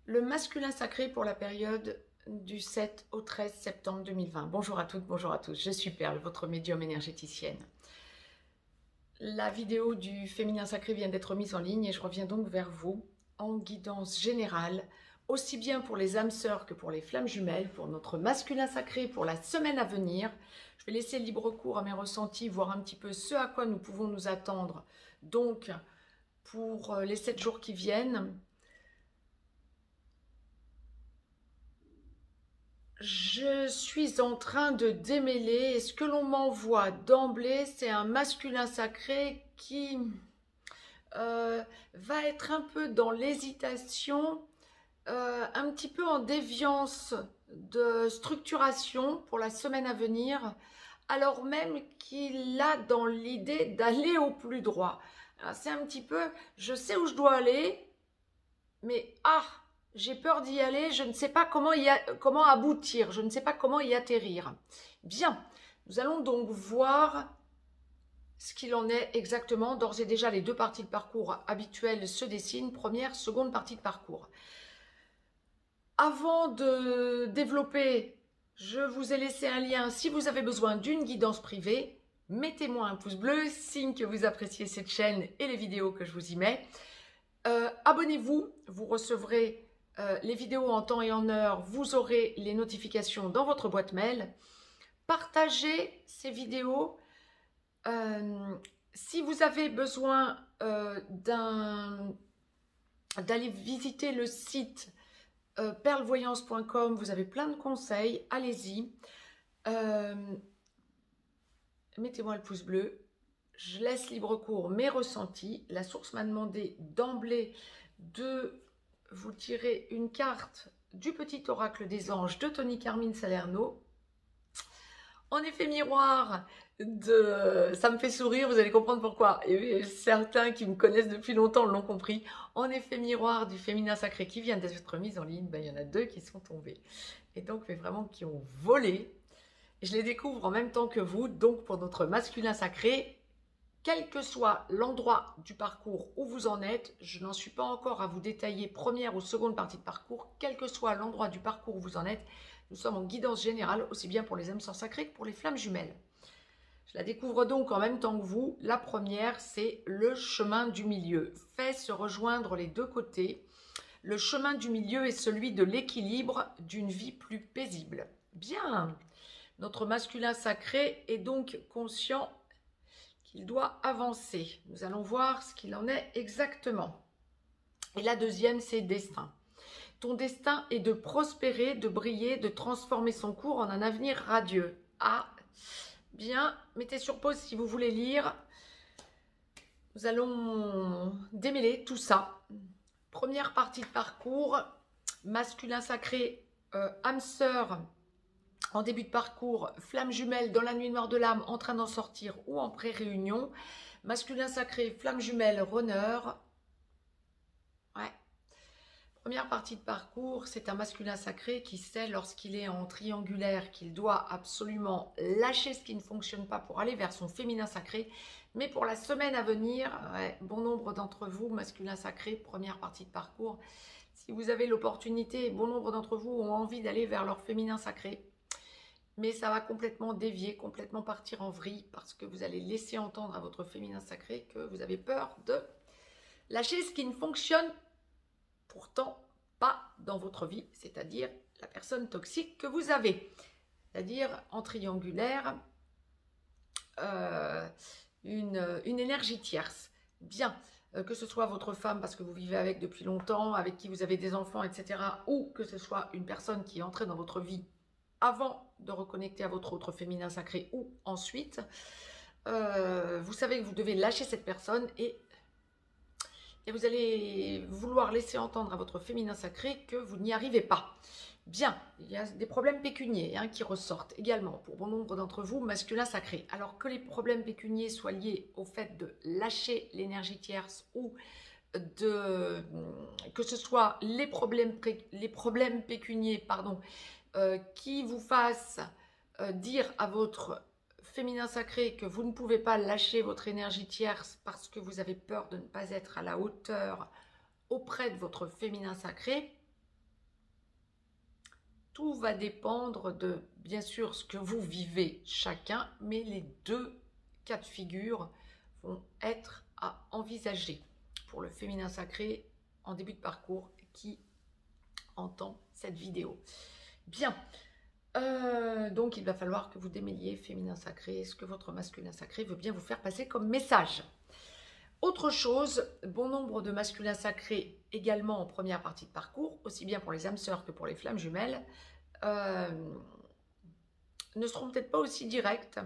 Le masculin sacré pour la période du 7 au 13 septembre 2020. Bonjour à toutes, bonjour à tous. Je suis Perle, votre médium énergéticienne. La vidéo du féminin sacré vient d'être mise en ligne et je reviens donc vers vous en guidance générale, aussi bien pour les âmes sœurs que pour les flammes jumelles, pour notre masculin sacré pour la semaine à venir. Je vais laisser libre cours à mes ressentis, voir un petit peu ce à quoi nous pouvons nous attendre. Donc, pour les 7 jours qui viennent, je suis en train de démêler et ce que l'on m'envoie d'emblée, c'est un masculin sacré qui va être un peu dans l'hésitation, un petit peu en déviance de structuration pour la semaine à venir, alors même qu'il a dans l'idée d'aller au plus droit. C'est un petit peu, je sais où je dois aller, mais j'ai peur d'y aller, je ne sais pas comment aboutir, je ne sais pas comment y atterrir. Bien, nous allons donc voir ce qu'il en est exactement. D'ores et déjà, les deux parties de parcours habituelles se dessinent, première, seconde partie de parcours. Avant de développer, je vous ai laissé un lien si vous avez besoin d'une guidance privée. Mettez-moi un pouce bleu, signe que vous appréciez cette chaîne et les vidéos que je vous y mets. Abonnez-vous, vous recevrez les vidéos en temps et en heure, vous aurez les notifications dans votre boîte mail. Partagez ces vidéos. Si vous avez besoin d'aller visiter le site perlevoyance.com, vous avez plein de conseils, allez-y. Mettez-moi le pouce bleu. Je laisse libre cours mes ressentis. La source m'a demandé d'emblée de vous tirer une carte du petit oracle des anges de Tony Carmine Salerno. En effet miroir ça me fait sourire, vous allez comprendre pourquoi. Et certains qui me connaissent depuis longtemps l'ont compris. En effet miroir du féminin sacré qui vient d'être mise en ligne, il y en a deux qui sont tombés. Et donc, mais vraiment qui ont volé. Et je les découvre en même temps que vous. Donc, pour notre masculin sacré, quel que soit l'endroit du parcours où vous en êtes, je n'en suis pas encore à vous détailler première ou seconde partie de parcours, quel que soit l'endroit du parcours où vous en êtes, nous sommes en guidance générale, aussi bien pour les âmes sœurs sacrées que pour les flammes jumelles. Je la découvre donc en même temps que vous. La première, c'est le chemin du milieu. Fait se rejoindre les deux côtés. Le chemin du milieu est celui de l'équilibre d'une vie plus paisible. Bien, notre masculin sacré est donc conscient qu'il doit avancer. Nous allons voir ce qu'il en est exactement. Et la deuxième, c'est destin. Ton destin est de prospérer, de briller, de transformer son cours en un avenir radieux. Bien, mettez sur pause si vous voulez lire. Nous allons démêler tout ça. Première partie de parcours, masculin sacré, âme sœur, en début de parcours, flamme jumelle dans la nuit noire de l'âme, en train d'en sortir ou en pré-réunion. Masculin sacré, flamme jumelle, runner. Ouais. Première partie de parcours, c'est un masculin sacré qui sait lorsqu'il est en triangulaire qu'il doit absolument lâcher ce qui ne fonctionne pas pour aller vers son féminin sacré. Mais pour la semaine à venir, bon nombre d'entre vous, masculin sacré, première partie de parcours, si vous avez l'opportunité, bon nombre d'entre vous ont envie d'aller vers leur féminin sacré. Mais ça va complètement dévier, complètement partir en vrille parce que vous allez laisser entendre à votre féminin sacré que vous avez peur de lâcher ce qui ne fonctionne pourtant pas dans votre vie, c'est-à-dire la personne toxique que vous avez. C'est-à-dire en triangulaire, une énergie tierce. Bien, que ce soit votre femme parce que vous vivez avec depuis longtemps, avec qui vous avez des enfants, etc. Ou que ce soit une personne qui est entrée dans votre vie avant de reconnecter à votre autre féminin sacré ou ensuite, vous savez que vous devez lâcher cette personne et vous allez vouloir laisser entendre à votre féminin sacré que vous n'y arrivez pas. Bien, il y a des problèmes pécuniers qui ressortent également pour bon nombre d'entre vous, masculin sacré. Alors que les problèmes pécuniers soient liés au fait de lâcher l'énergie tierce ou que ce soit les problèmes pécuniers, qui vous fassent dire à votre féminin sacré que vous ne pouvez pas lâcher votre énergie tierce parce que vous avez peur de ne pas être à la hauteur auprès de votre féminin sacré, Tout va dépendre de, bien sûr, ce que vous vivez chacun, mais les deux cas de figure vont être à envisager pour le féminin sacré en début de parcours qui entend cette vidéo. Bien, donc il va falloir que vous démêliez féminin sacré, ce que votre masculin sacré veut bien vous faire passer comme message. Autre chose, bon nombre de masculins sacrés également en première partie de parcours, aussi bien pour les âmes sœurs que pour les flammes jumelles, ne seront peut-être pas aussi directs,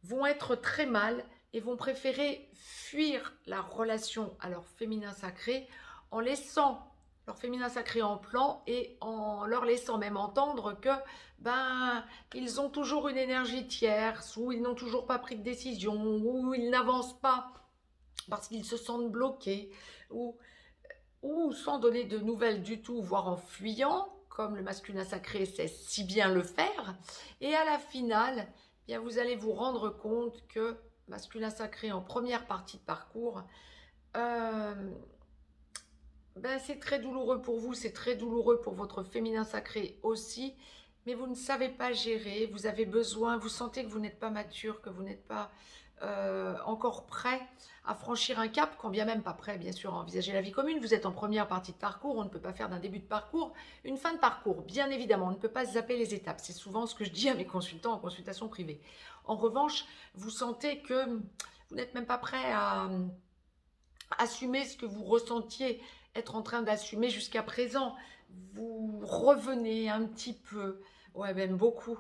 vont être très mal et vont préférer fuir la relation à leur féminin sacré en laissant leur féminin sacré en plan et en leur laissant même entendre que ils ont toujours une énergie tierce, ou ils n'ont toujours pas pris de décision, ou ils n'avancent pas parce qu'ils se sentent bloqués, ou sans donner de nouvelles du tout, voire en fuyant, comme le masculin sacré sait si bien le faire. Et à la finale, bien, vous allez vous rendre compte que masculin sacré en première partie de parcours, c'est très douloureux pour vous, c'est très douloureux pour votre féminin sacré aussi, mais vous ne savez pas gérer, vous avez besoin, vous sentez que vous n'êtes pas mature, que vous n'êtes pas encore prêt à franchir un cap, quand bien même pas prêt bien sûr à envisager la vie commune. Vous êtes en première partie de parcours, on ne peut pas faire d'un début de parcours une fin de parcours, bien évidemment, on ne peut pas zapper les étapes, c'est souvent ce que je dis à mes consultants en consultation privée. En revanche, vous sentez que vous n'êtes même pas prêt à assumer ce que vous ressentiez être en train d'assumer jusqu'à présent. Vous revenez un petit peu, ouais, même beaucoup,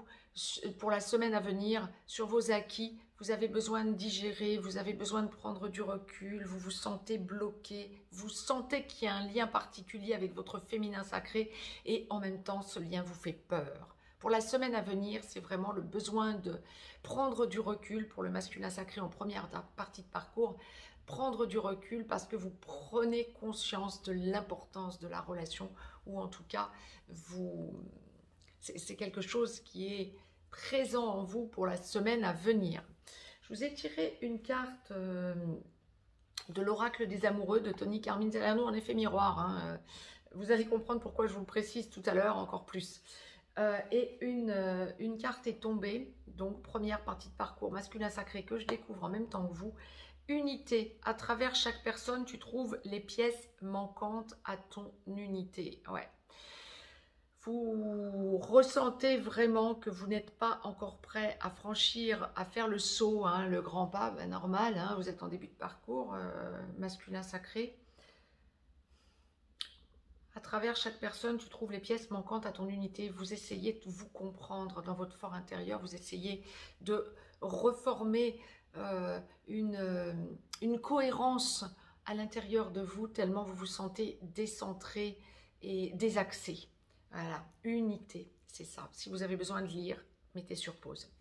pour la semaine à venir, sur vos acquis. Vous avez besoin de digérer, vous avez besoin de prendre du recul, vous vous sentez bloqué, vous sentez qu'il y a un lien particulier avec votre féminin sacré et en même temps, ce lien vous fait peur. Pour la semaine à venir, c'est vraiment le besoin de prendre du recul pour le masculin sacré en première partie de parcours, prendre du recul parce que vous prenez conscience de l'importance de la relation, ou en tout cas, c'est quelque chose qui est présent en vous pour la semaine à venir. Je vous ai tiré une carte de l'oracle des amoureux de Tony Carmine Salerno en effet miroir. Hein. Vous allez comprendre pourquoi je vous le précise tout à l'heure encore plus. Et une carte est tombée, donc première partie de parcours masculin sacré que je découvre en même temps que vous. Unité, à travers chaque personne, tu trouves les pièces manquantes à ton unité. Ouais. Vous ressentez vraiment que vous n'êtes pas encore prêt à franchir, à faire le saut, hein, le grand pas, normal, hein, vous êtes en début de parcours, masculin sacré. À travers chaque personne, tu trouves les pièces manquantes à ton unité. Vous essayez de vous comprendre dans votre fort intérieur, vous essayez de reformer une cohérence à l'intérieur de vous, tellement vous vous sentez décentré et désaxé. Voilà, unité, c'est ça. Si vous avez besoin de lire, mettez sur pause.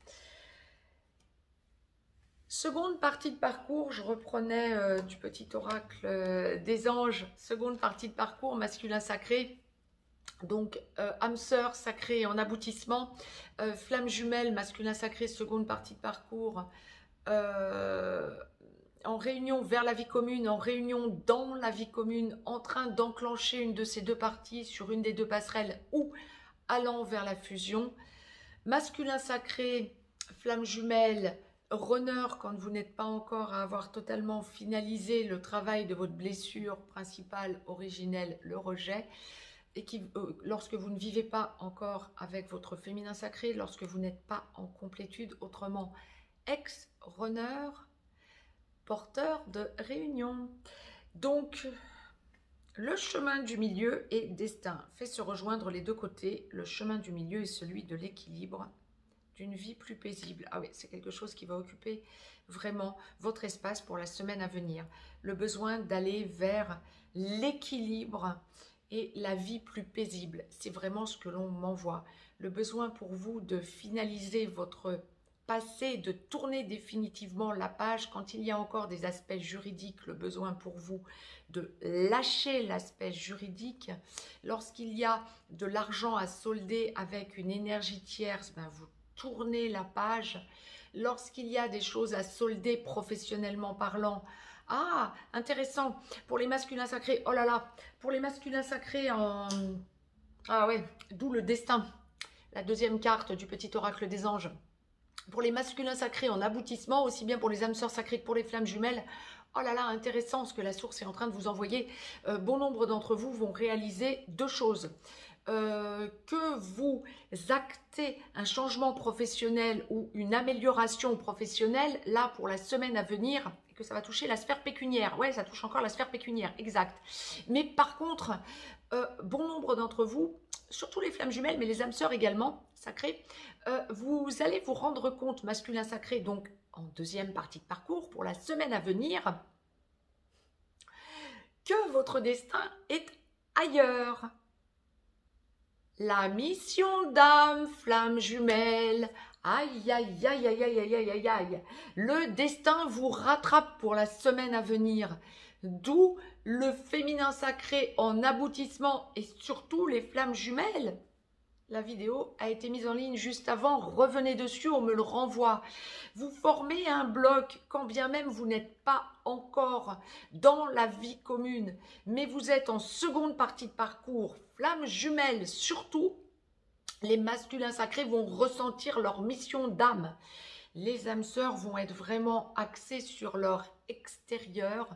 Seconde partie de parcours, je reprenais du petit oracle des anges. Seconde partie de parcours, masculin sacré. Donc, âme sœur sacrée en aboutissement. Flamme jumelle, masculin sacré, seconde partie de parcours. En réunion vers la vie commune, en réunion dans la vie commune, en train d'enclencher une de ces deux parties sur une des deux passerelles ou allant vers la fusion. Masculin sacré, flamme jumelle, runner quand vous n'êtes pas encore à avoir totalement finalisé le travail de votre blessure principale, originelle, le rejet. Et qui, lorsque vous ne vivez pas encore avec votre féminin sacré, lorsque vous n'êtes pas en complétude, autrement ex-runner, porteur de réunion. Donc, le chemin du milieu et destin fait se rejoindre les deux côtés. Le chemin du milieu est celui de l'équilibre, d'une vie plus paisible. Ah oui, c'est quelque chose qui va occuper vraiment votre espace pour la semaine à venir. Le besoin d'aller vers l'équilibre et la vie plus paisible. C'est vraiment ce que l'on m'envoie. Le besoin pour vous de finaliser votre passé, de tourner définitivement la page quand il y a encore des aspects juridiques, le besoin pour vous de lâcher l'aspect juridique. Lorsqu'il y a de l'argent à solder avec une énergie tierce, vous tournez la page. Lorsqu'il y a des choses à solder professionnellement parlant, ah, intéressant, pour les masculins sacrés, oh là là, pour les masculins sacrés Ah ouais, d'où le destin. La deuxième carte du petit oracle des anges. Pour les masculins sacrés en aboutissement, aussi bien pour les âmes sœurs sacrées que pour les flammes jumelles. Oh là là, intéressant ce que la source est en train de vous envoyer. Bon nombre d'entre vous vont réaliser deux choses. Que vous actez un changement professionnel ou une amélioration professionnelle, là pour la semaine à venir, et que ça va toucher la sphère pécuniaire. Ouais, ça touche encore la sphère pécuniaire, exact. Mais par contre, bon nombre d'entre vous, surtout les flammes jumelles, mais les âmes sœurs également, sacrées, vous allez vous rendre compte, masculin sacré, donc en deuxième partie de parcours, pour la semaine à venir, que votre destin est ailleurs. La mission d'âme, flamme jumelle, aïe, aïe, aïe, aïe, aïe, aïe, aïe, aïe, aïe. Le destin vous rattrape pour la semaine à venir. D'où le féminin sacré en aboutissement et surtout les flammes jumelles. La vidéo a été mise en ligne juste avant, revenez dessus, on me le renvoie. Vous formez un bloc, quand bien même vous n'êtes pas encore dans la vie commune, mais vous êtes en seconde partie de parcours, flammes jumelles, surtout, les masculins sacrés vont ressentir leur mission d'âme. Les âmes sœurs vont être vraiment axées sur leur extérieur,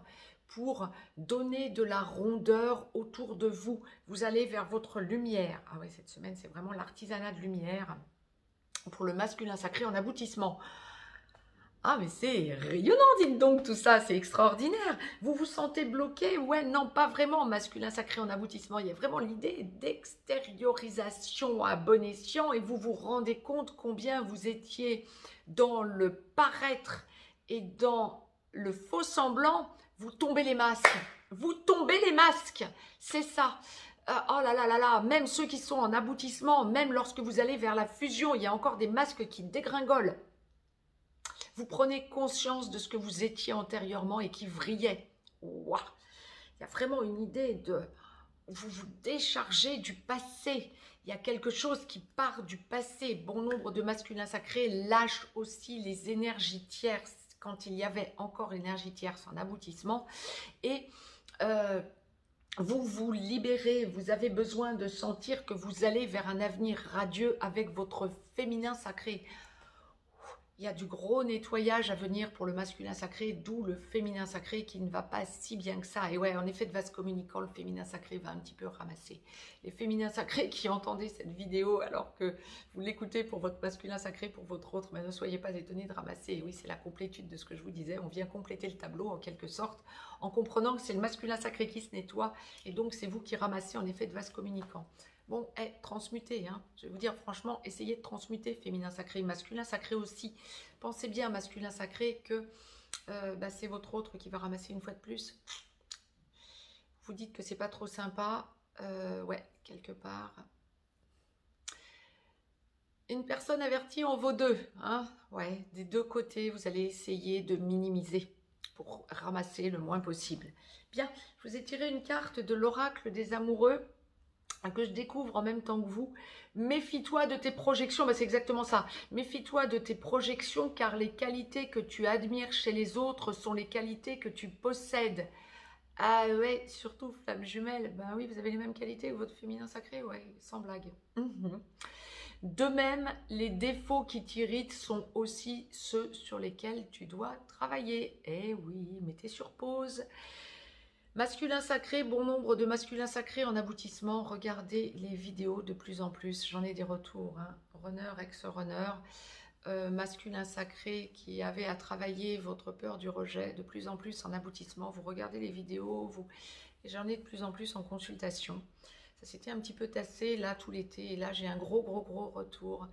pour donner de la rondeur autour de vous. Vous allez vers votre lumière. Ah ouais, cette semaine, c'est vraiment l'artisanat de lumière pour le masculin sacré en aboutissement. Ah, mais c'est rayonnant, dites donc, tout ça, c'est extraordinaire. Vous vous sentez bloqué? Ouais, non, pas vraiment, masculin sacré en aboutissement. Il y a vraiment l'idée d'extériorisation à bon escient et vous vous rendez compte combien vous étiez dans le paraître et dans le faux semblant. Vous tombez les masques. Vous tombez les masques. C'est ça. Oh là là là là. Même ceux qui sont en aboutissement, même lorsque vous allez vers la fusion, il y a encore des masques qui dégringolent. Vous prenez conscience de ce que vous étiez antérieurement et qui vrillait. Wow. Il y a vraiment une idée de vous vous déchargez du passé. Il y a quelque chose qui part du passé. Bon nombre de masculins sacrés lâchent aussi les énergies tierces quand il y avait encore l'énergie tierce en aboutissement. Et vous vous libérez, vous avez besoin de sentir que vous allez vers un avenir radieux avec votre féminin sacré. Il y a du gros nettoyage à venir pour le masculin sacré, d'où le féminin sacré qui ne va pas si bien que ça. Et ouais, en effet, de vase communicant, le féminin sacré va un petit peu ramasser. Les féminins sacrés qui entendez cette vidéo alors que vous l'écoutez pour votre masculin sacré, pour votre autre, mais ne soyez pas étonnés de ramasser. Et oui, c'est la complétude de ce que je vous disais. On vient compléter le tableau en quelque sorte, en comprenant que c'est le masculin sacré qui se nettoie. Et donc, c'est vous qui ramassez en effet de vase communicant. Bon, transmutez, hein. Je vais vous dire franchement, essayez de transmuter féminin sacré, masculin sacré aussi. Pensez bien, masculin sacré, que c'est votre autre qui va ramasser une fois de plus. Vous dites que c'est pas trop sympa. Ouais, quelque part. Une personne avertie en vaut deux. Hein, ouais, des deux côtés, vous allez essayer de minimiser pour ramasser le moins possible. Bien, je vous ai tiré une carte de l'oracle des amoureux que je découvre en même temps que vous. Méfie-toi de tes projections, c'est exactement ça. Méfie-toi de tes projections car les qualités que tu admires chez les autres sont les qualités que tu possèdes. Ah ouais, surtout flamme jumelle, ben oui, vous avez les mêmes qualités que votre féminin sacré, ouais, sans blague. De même, les défauts qui t'irritent sont aussi ceux sur lesquels tu dois travailler. Eh oui, mettez sur pause. Masculin sacré, bon nombre de masculins sacrés en aboutissement. Regardez les vidéos de plus en plus. J'en ai des retours. Hein. Runner, ex-runner, masculin sacré qui avait à travailler votre peur du rejet de plus en plus en aboutissement. Vous regardez les vidéos, et j'en ai de plus en plus en consultation. Ça s'était un petit peu tassé là tout l'été. Et là, j'ai un gros retour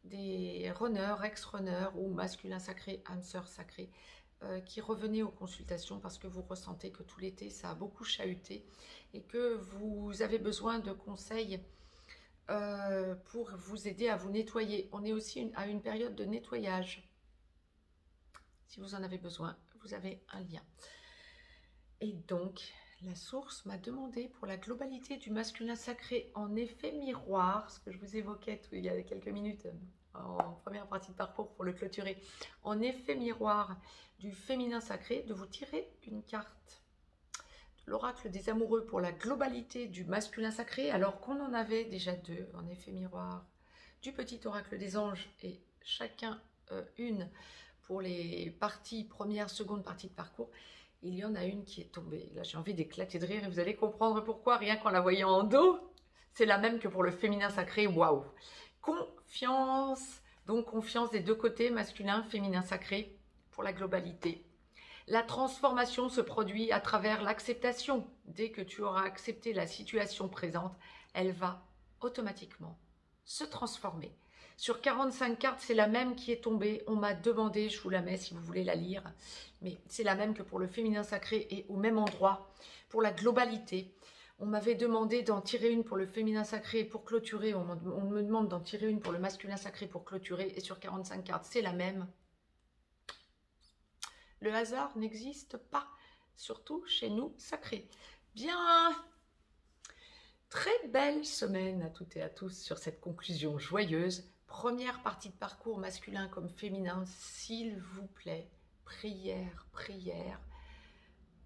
des runners, ex-runners ou masculins sacrés, âmes sœurs sacrées, qui revenez aux consultations parce que vous ressentez que tout l'été ça a beaucoup chahuté et que vous avez besoin de conseils pour vous aider à vous nettoyer. On est aussi à une période de nettoyage. Si vous en avez besoin, vous avez un lien. Et donc, la source m'a demandé pour la globalité du masculin sacré en effet miroir, ce que je vous évoquais il y a quelques minutes en première partie de parcours pour le clôturer, en effet miroir du féminin sacré, de vous tirer une carte l'oracle des amoureux pour la globalité du masculin sacré, alors qu'on en avait déjà deux en effet miroir, du petit oracle des anges et chacun une pour les parties, première, seconde partie de parcours. Il y en a une qui est tombée. Là, j'ai envie d'éclater de rire et vous allez comprendre pourquoi, rien qu'en la voyant en dos. C'est la même que pour le féminin sacré. Waouh! Confiance. Donc, confiance des deux côtés, masculin, féminin sacré, pour la globalité. La transformation se produit à travers l'acceptation. Dès que tu auras accepté la situation présente, elle va automatiquement se transformer. Sur 45 cartes, c'est la même qui est tombée. On m'a demandé, je vous la mets si vous voulez la lire, mais c'est la même que pour le féminin sacré et au même endroit, pour la globalité. On m'avait demandé d'en tirer une pour le féminin sacré pour clôturer. On me demande d'en tirer une pour le masculin sacré pour clôturer. Et sur 45 cartes, c'est la même. Le hasard n'existe pas, surtout chez nous sacrés. Bien, très belle semaine à toutes et à tous sur cette conclusion joyeuse. Première partie de parcours masculin comme féminin, s'il vous plaît, prière, prière.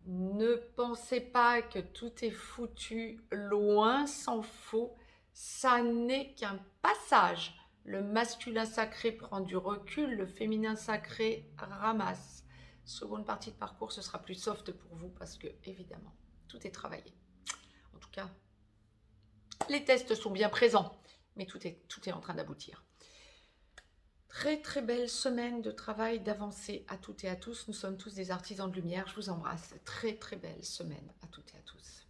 Ne pensez pas que tout est foutu, loin s'en faut, ça n'est qu'un passage. Le masculin sacré prend du recul, le féminin sacré ramasse. Seconde partie de parcours, ce sera plus soft pour vous parce que, évidemment, tout est travaillé. En tout cas, les tests sont bien présents, mais tout est en train d'aboutir. Très très belle semaine de travail, d'avancée à toutes et à tous. Nous sommes tous des artisans de lumière. Je vous embrasse. Très très belle semaine à toutes et à tous.